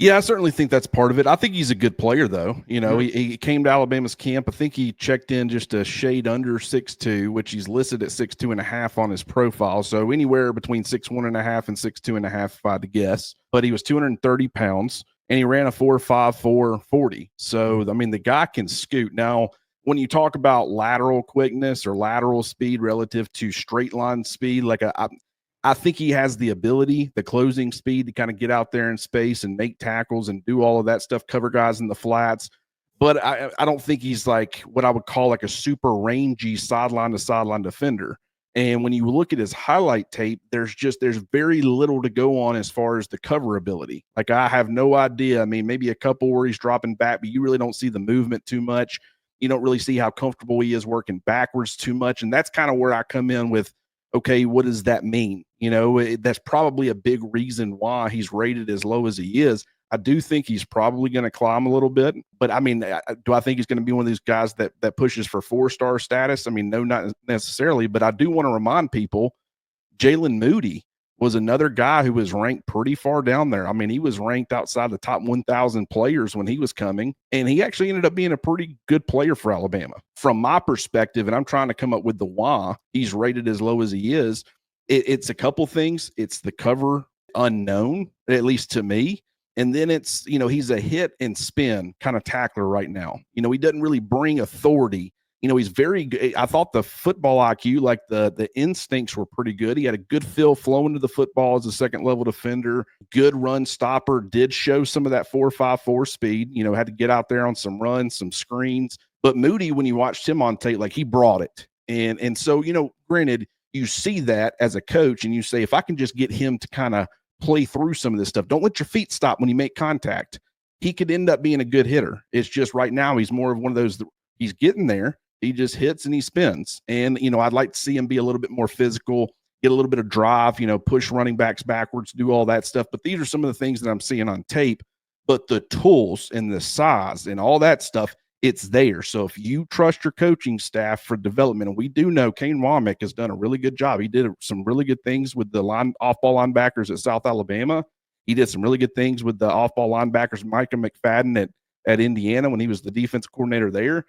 Yeah, I certainly think that's part of it. I think he's a good player, though. Mhm. He came to Alabama's camp. I think he checked in just a shade under 6'2", which he's listed at 6'2.5" on his profile. So anywhere between 6'1.5" and 6'2.5", if I had to guess. But he was 230 pounds and he ran a 4.54 40. So, I mean, the guy can scoot. Now, when you talk about lateral quickness or lateral speed relative to straight line speed, I think he has the ability, the closing speed to kind of get out there in space and make tackles and do all of that stuff, cover guys in the flats. But I don't think he's like what I would call like a super rangy sideline to sideline defender. And when you look at his highlight tape, there's very little to go on as far as the cover ability. Like I have no idea. I mean, maybe a couple where he's dropping back, but you really don't see the movement too much. You don't really see how comfortable he is working backwards too much. And that's kind of where I come in with, okay, what does that mean? That's probably a big reason why he's rated as low as he is. I do think he's probably going to climb a little bit, but I mean, do I think he's going to be one of these guys that pushes for 4-star status? I mean, no, not necessarily, but I do want to remind people, Jalen Moody was another guy who was ranked pretty far down there. I mean, he was ranked outside the top 1,000 players when he was coming, and he actually ended up being a pretty good player for Alabama. From my perspective, and I'm trying to come up with the why he's rated as low as he is, it's a couple things. It's the cover unknown, at least to me. And then it's, he's a hit and spin kind of tackler right now. He doesn't really bring authority. He's very good. I thought the football IQ, like the instincts were pretty good. He had a good feel flowing to the football as a second level defender, good run stopper, did show some of that 4.54 speed, had to get out there on some runs, some screens. But Moody, when you watched him on tape, like he brought it. And so, granted, you see that as a coach and you say, if I can just get him to kind of play through some of this stuff, don't let your feet stop when you make contact. He could end up being a good hitter. It's just right now he's more of one of those, he's getting there. He just hits and he spins. And, I'd like to see him be a little bit more physical, get a little bit of drive, push running backs backwards, do all that stuff. But these are some of the things that I'm seeing on tape. But the tools and the size and all that stuff, it's there. So if you trust your coaching staff for development, and we do know Kane Womack has done a really good job. He did some really good things with the off-ball linebackers at South Alabama. He did some really good things with the off-ball linebackers, Micah McFadden at Indiana when he was the defensive coordinator there.